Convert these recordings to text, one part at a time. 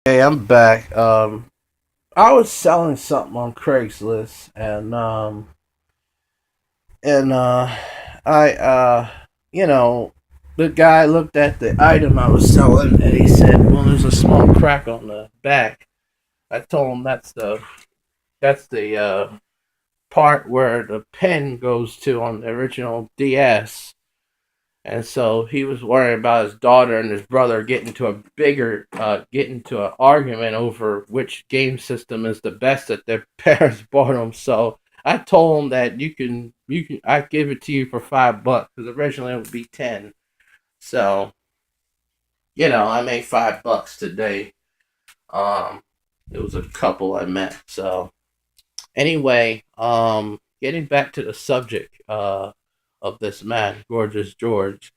Hey, I'm back. I was selling something on Craigslist, and I you know, the guy looked at the item I was selling and he said, "Well, there's a small crack on the back." I told him that's the part where the pen goes to on the original DS. And so he was worried about his daughter and his brother getting to an argument over which game system is the best that their parents bought them. So I told him that I give it to you for $5 because originally it would be 10. So I made $5 today. Um, it was a couple I met. So anyway, getting back to the subject of this man, Gorgeous George.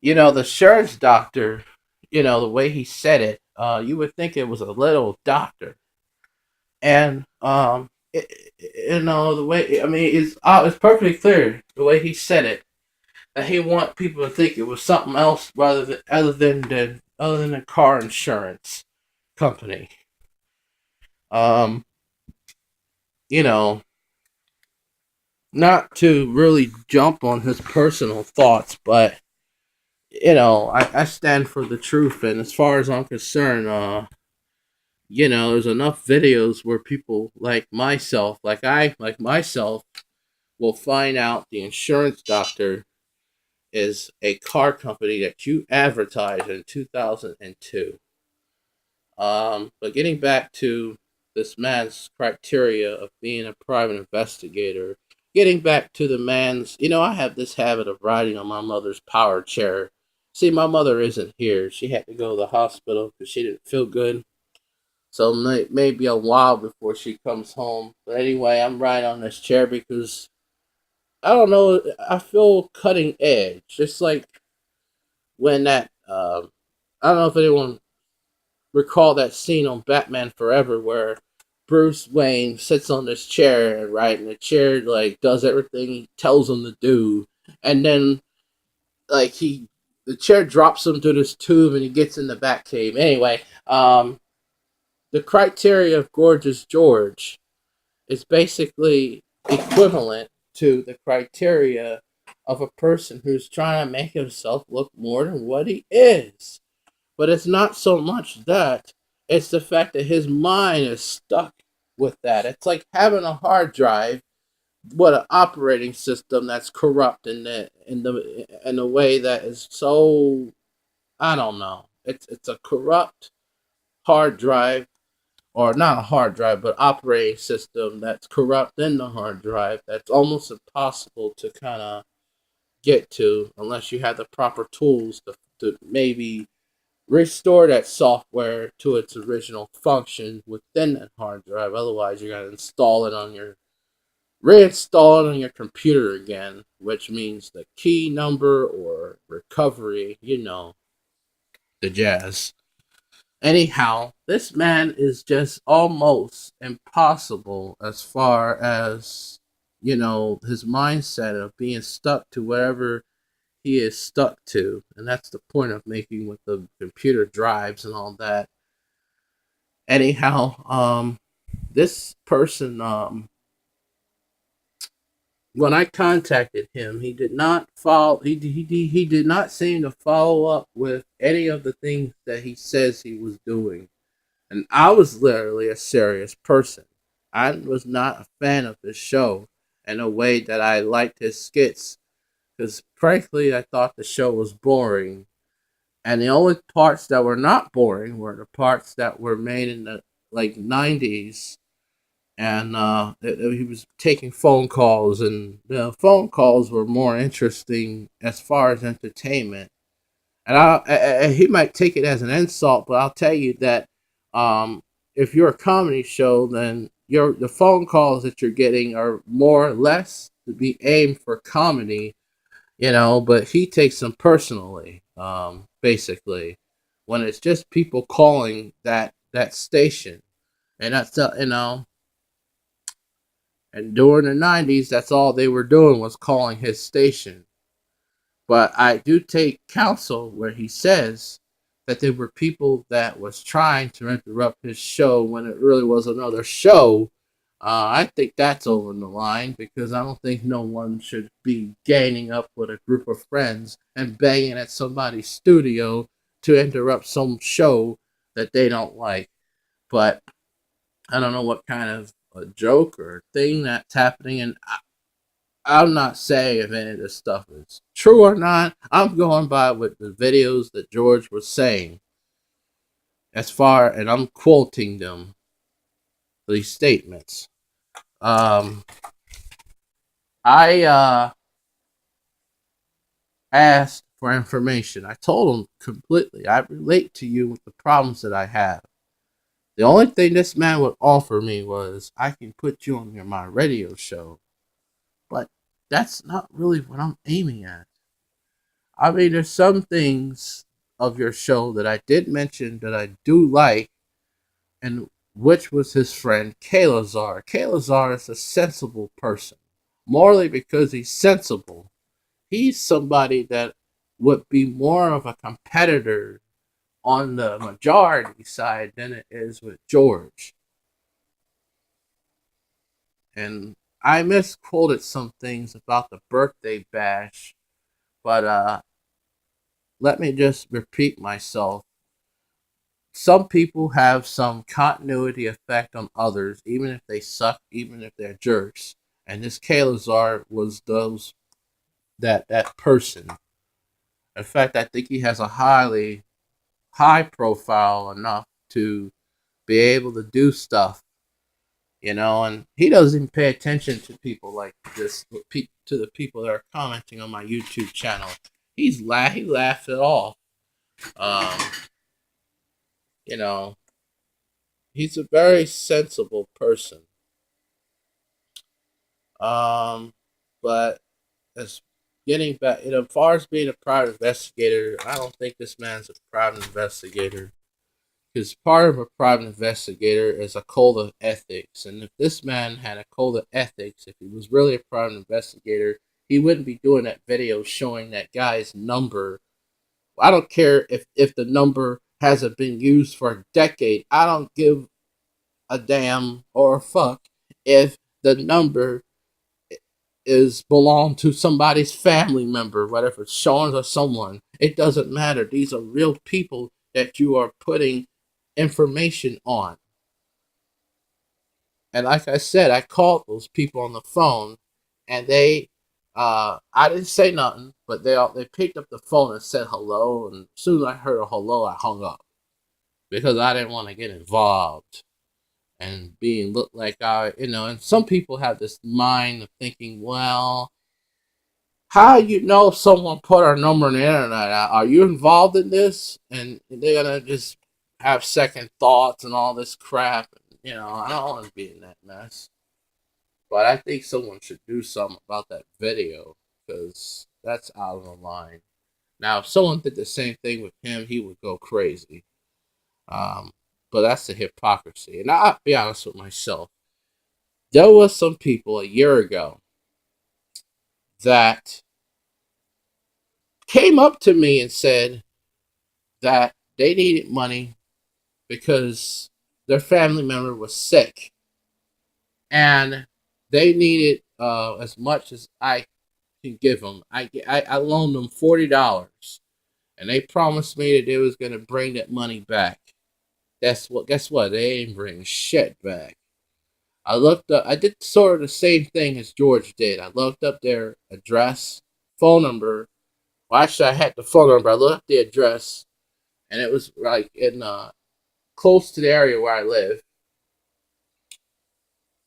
The insurance doctor, the way he said it, you would think it was a little doctor. And, the way, I mean, it's perfectly clear the way he said it that he want people to think it was something else rather than other than a car insurance company. Um, you know, not to really jump on his personal thoughts, but I stand for the truth, and as far as I'm concerned, there's enough videos where people like myself, will find out the insurance doctor is a car company that you advertised in 2002. But getting back to this man's criteria of being a private investigator, getting back to the man's, I have this habit of riding on my mother's power chair. See, my mother isn't here. She had to go to the hospital because she didn't feel good. So maybe a while before she comes home. But anyway, I'm riding on this chair because I don't know. I feel cutting edge, just like when I don't know if anyone recall that scene on Batman Forever where Bruce Wayne sits on this chair and and the chair like does everything he tells him to do, and then like the chair drops him to this tube and he gets in the Batcave. Anyway, the criteria of Gorgeous George is basically equivalent to the criteria of a person who's trying to make himself look more than what he is. But it's not so much that, it's the fact that his mind is stuck with that. It's like having a hard drive, what an operating system that's corrupt in a way that is so, I don't know. It's a corrupt hard drive, or not a hard drive, but operating system that's corrupt in the hard drive that's almost impossible to kind of get to unless you have the proper tools to maybe restore that software to its original function within that hard drive. Otherwise, you're gonna reinstall it on your computer again, which means the key number or recovery, the jazz. Anyhow, this man is just almost impossible as far as, his mindset of being stuck to whatever he is stuck to. And that's the point of making with the computer drives and all that. Anyhow, this person, when I contacted him, he did not follow. He did not seem to follow up with any of the things that he says he was doing. And I was literally a serious person. I was not a fan of his show in a way that I liked his skits because, frankly, I thought the show was boring. And the only parts that were not boring were the parts that were made in the like '90s, and he was taking phone calls, and the phone calls were more interesting as far as entertainment. And he might take it as an insult, but I'll tell you that um, if you're a comedy show, then the phone calls that you're getting are more or less to be aimed for comedy, but he takes them personally, basically, when it's just people calling that station, and that's and during the '90s, that's all they were doing was calling his station. But I do take counsel where he says that there were people that was trying to interrupt his show when it really was another show. I think that's over the line because I don't think no one should be gaining up with a group of friends and banging at somebody's studio to interrupt some show that they don't like. But I don't know what kind of a joke or thing that's happening, and I'm not saying if any of this stuff is true or not. I'm going by what the videos that George was saying, and I'm quoting them, these statements. Um, I asked for information. I told him completely. I relate to you with the problems that I have. The only thing this man would offer me was I can put you on my radio show, but that's not really what I'm aiming at. I mean, there's some things of your show that I did mention that I do like, and which was his friend Kalazar. Kalazar is a sensible person, morally because he's sensible. He's somebody that would be more of a competitor on the majority side than it is with George. And I misquoted some things about the birthday bash, but let me just repeat myself. Some people have some continuity effect on others, even if they suck, even if they're jerks. And this Kalazar was that person. In fact, I think he has a high profile enough to be able to do stuff, and he doesn't even pay attention to people like this, to the people that are commenting on my YouTube channel. He laughed it off. Um, you know, he's a very sensible person. Um, but as getting back, as far as being a private investigator, I don't think this man's a private investigator. Because part of a private investigator is a code of ethics. And if this man had a code of ethics, if he was really a private investigator, he wouldn't be doing that video showing that guy's number. I don't care if the number hasn't been used for a decade. I don't give a damn or a fuck if the number is belong to somebody's family member, whether it's Sean's or someone. It doesn't matter. These are real people that you are putting information on. And like I said, I called those people on the phone, and I didn't say nothing, but they picked up the phone and said hello. And as soon as I heard a hello, I hung up because I didn't want to get involved and being looked like And some people have this mind of thinking, well, how you know someone put our number on the internet? Are you involved in this? And they're gonna just have second thoughts and all this crap. I don't want to be in that mess. But I think someone should do something about that video because that's out of the line. Now, if someone did the same thing with him, he would go crazy. Um, but that's the hypocrisy. And I'll be honest with myself. There was some people a year ago that came up to me and said that they needed money because their family member was sick and they needed as much as I can give them. I loaned them $40, and they promised me that they was gonna bring that money back. Guess what? They ain't bring shit back. I looked up. I did sort of the same thing as George did. I looked up their address, phone number. Well, actually, I had the phone number. I looked up the address, and it was like in close to the area where I live.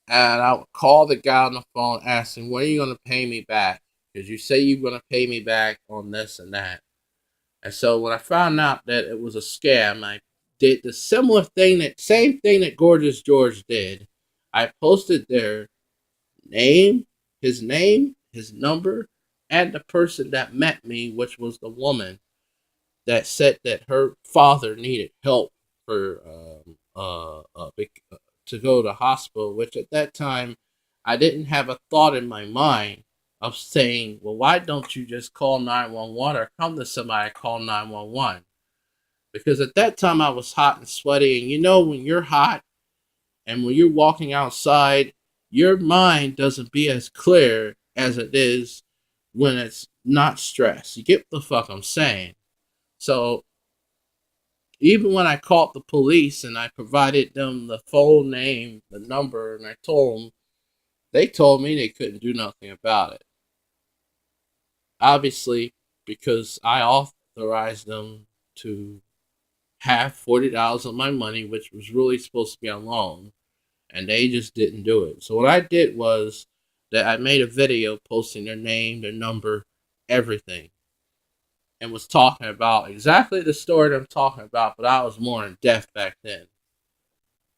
And I would call the guy on the phone asking, when are you going to pay me back? Because you say you're going to pay me back on this and that. And so when I found out that it was a scam, I did the same thing that Gorgeous George did. I posted their name, his number, and the person that met me, which was the woman that said that her father needed help for to go to hospital. Which at that time, I didn't have a thought in my mind of saying, "Well, why don't you just call 911 or come to somebody call 911?" Because at that time I was hot and sweaty, and you know when you're hot and when you're walking outside, your mind doesn't be as clear as it is when it's not stressed. You get the fuck I'm saying? So even when I called the police and I provided them the phone name, the number, and I told them, they told me they couldn't do nothing about it. Obviously, because I authorized them to have $40 of my money, which was really supposed to be on loan, and they just didn't do it. So what I did was that I made a video posting their name, their number, everything, and was talking about exactly the story that I'm talking about, but I was more in depth back then.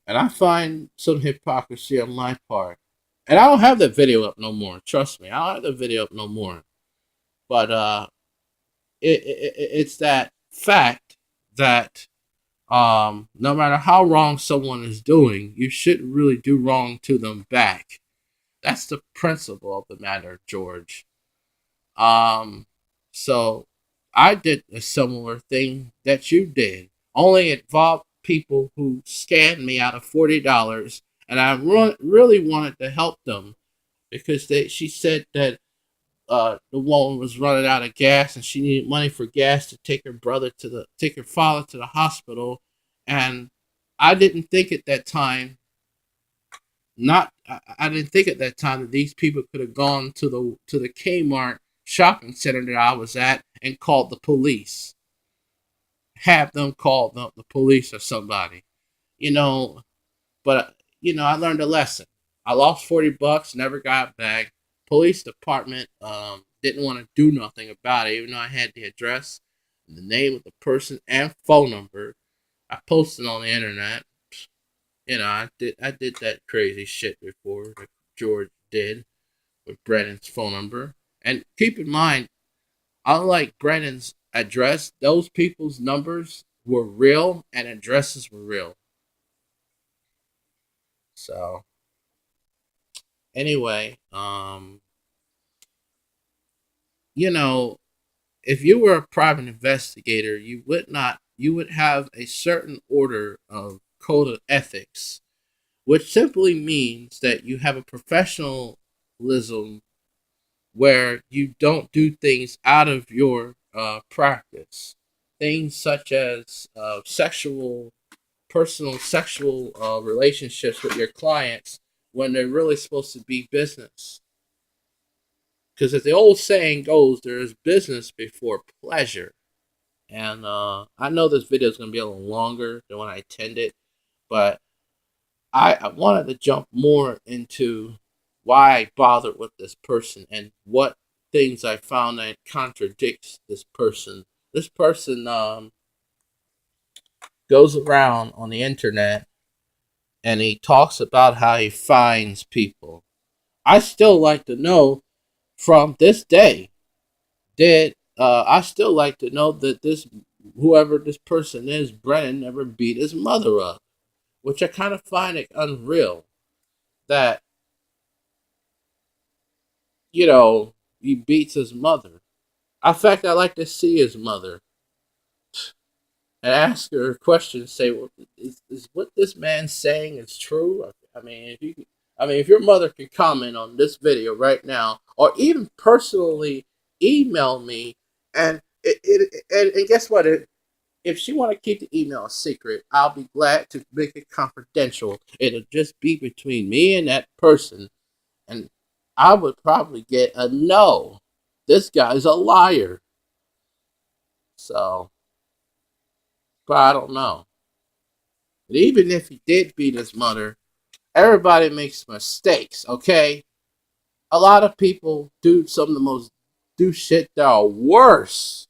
And I find some hypocrisy on my part. And I don't have that video up no more. Trust me, I don't have the video up no more. But it's that fact that no matter how wrong someone is doing, you shouldn't really do wrong to them back. That's the principle of the matter, George. Um, so I did a similar thing that you did, only it involved people who scammed me out of $40, and I really wanted to help them because she said that the woman was running out of gas and she needed money for gas to take her father to the hospital, and I didn't think at that time not I didn't think at that time that these people could have gone to the Kmart shopping center that I was at and called the police, have them call the police or somebody, you know. But I learned a lesson. I lost $40, never got it back. Police department didn't want to do nothing about it, even though I had the address, the name of the person, and phone number. I posted on the internet. I did that crazy shit before that George did with Brennan's phone number. And keep in mind, unlike Brennan's address, those people's numbers were real and addresses were real. So anyway, you know, if you were a private investigator, you would have a certain order of code of ethics, which simply means that you have a professionalism where you don't do things out of your practice. Things such as personal sexual relationships with your clients when they're really supposed to be business. Because as the old saying goes, there is business before pleasure. And I know this video is going to be a little longer than when I intended, but I wanted to jump more into why I bothered with this person and what things I found that contradicts this person. This person goes around on the internet and he talks about how he finds people. I still like to know from this day that I still like to know that this whoever this person is, Brennan never beat his mother up, which I kind of find it unreal that he beats his mother. In fact, I like to see his mother and ask her a question. Say, well, is what this man's saying is true? I mean, if your mother can comment on this video right now, or even personally email me, and and guess what? If she want to keep the email a secret, I'll be glad to make it confidential. It'll just be between me and that person, and I would probably get a no. This guy's a liar. So, but I don't know. But even if he did beat his mother, everybody makes mistakes, okay? A lot of people do some of the most do shit that are worse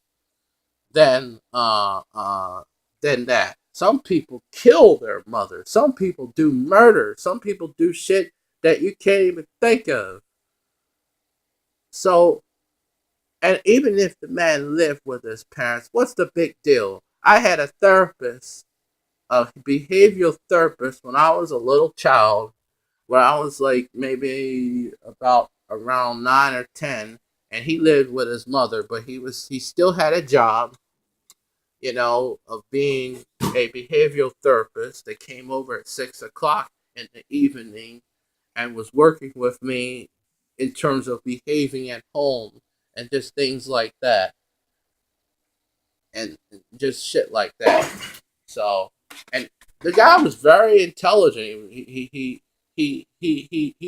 than that. Some people kill their mother. Some people do murder. Some people do shit that you can't even think of. So, and even if the man lived with his parents, what's the big deal? I had a therapist, a behavioral therapist, when I was a little child, when I was like maybe about around 9 or 10, and he lived with his mother, but he still had a job. of being a behavioral therapist that came over at 6 o'clock in the evening and was working with me in terms of behaving at home and just things like that, and just shit like that. So, and the guy was very intelligent. He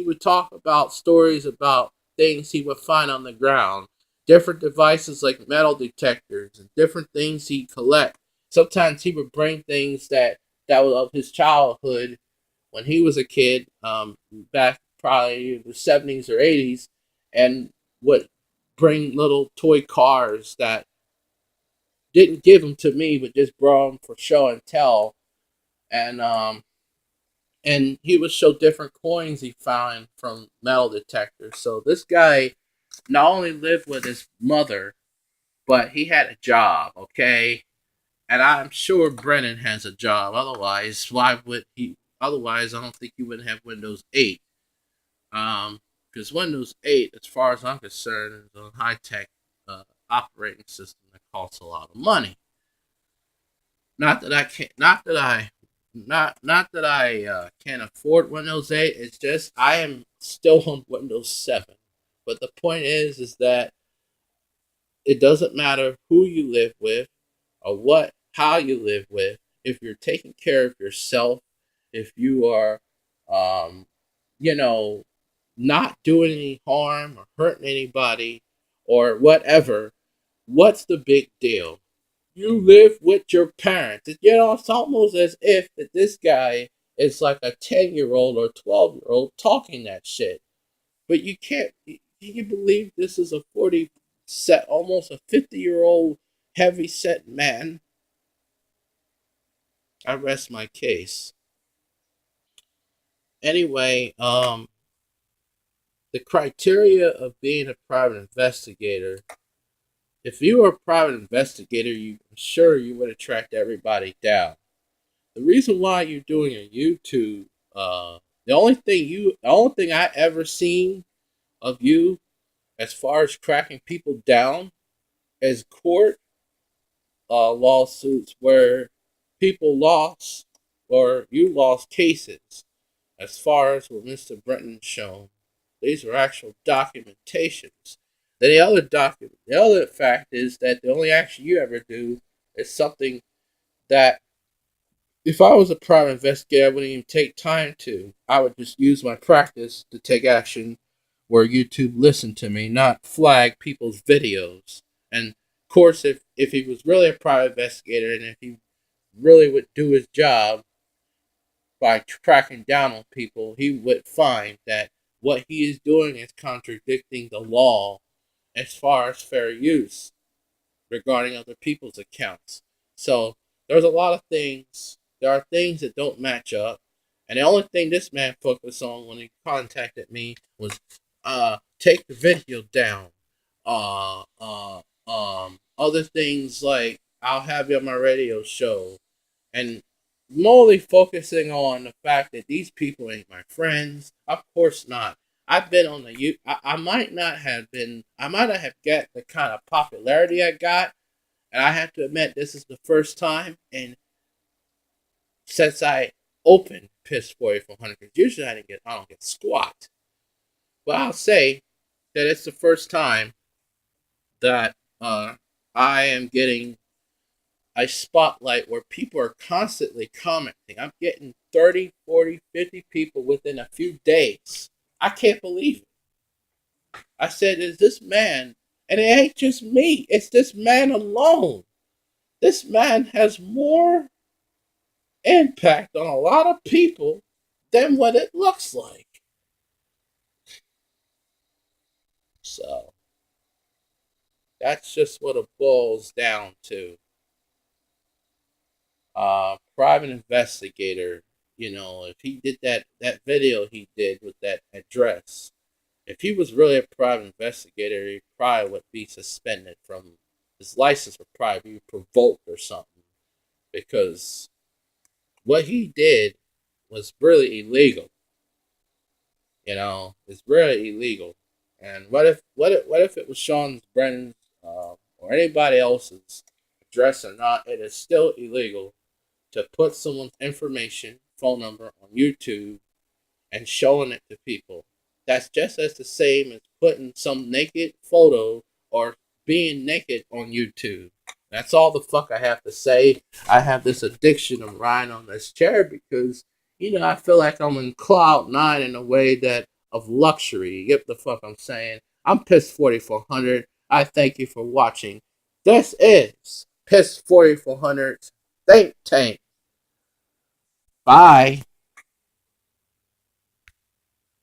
would talk about stories about things he would find on the ground, different devices like metal detectors and different things he collect. Sometimes he would bring things that was of his childhood when he was a kid, back probably in the 70s or 80s, and would bring little toy cars that didn't give them to me, but just brought them for show and tell. And he would show different coins he found from metal detectors. So this guy not only lived with his mother, but he had a job. Okay, and I'm sure Brennan has a job. Otherwise, why would he? Otherwise, I don't think he would have Windows 8. Because Windows 8, as far as I'm concerned, is a high tech operating system that costs a lot of money. Not that I can't. Not that I. Not that I can't afford Windows 8. It's just I am still on Windows 7. But the point is that it doesn't matter who you live with or how you live with. If you're taking care of yourself, if you are, um, you know, not doing any harm or hurting anybody or whatever, what's the big deal? You live with your parents. It's almost as if that this guy is like a 10-year-old or 12-year-old talking that shit. But you can't. Can you believe this is a 40 set, almost a 50-year-old heavy set man? I rest my case. Anyway, the criteria of being a private investigator. If you were a private investigator, I'm sure you would attract everybody down. The reason why you're doing a YouTube, the only thing I ever seen of you as far as tracking people down is court lawsuits where people lost or you lost cases. As far as what Mr. Brenton's shown, these are actual documentations. Then the other fact is that the only action you ever do is something that if I was a private investigator, I wouldn't even take time to. I would just use my practice to take action where YouTube listened to me, not flag people's videos. And of course, if he was really a private investigator and if he really would do his job by cracking down on people, he would find that what he is doing is contradicting the law as far as fair use regarding other people's accounts. So there's a lot of things. There are things that don't match up, and the only thing this man focused on when he contacted me was take the video down. Other things like I'll have you on my radio show, and mostly focusing on the fact that these people ain't my friends. Of course not. I've been on the you. I might not have been. I might not have got the kind of popularity I got, and I have to admit this is the first time, and since I opened Piss 400, because usually I don't get squat, but I'll say that it's the first time that I am getting a spotlight where people are constantly commenting. I'm getting 30, 40, 50 people within a few days. I can't believe it. I said, is this man, and it ain't just me, it's this man alone. This man has more impact on a lot of people than what it looks like. So that's just what it boils down to. Private investigator, if he did that video he did with that address, if he was really a private investigator, he probably would be suspended from his license would probably be revoked or something because what he did was really illegal. It's really illegal. And what if it was Sean Brennan's or anybody else's address or not, it is still illegal to put someone's information, phone number on YouTube and showing it to people. That's just as the same as putting some naked photo or being naked on YouTube. That's all the fuck I have to say. I have this addiction of riding on this chair because, I feel like I'm in cloud nine in a way that of luxury. You get the fuck I'm saying? I'm Piss 4400. I thank you for watching. This is Piss 4400's Think Tank. Bye.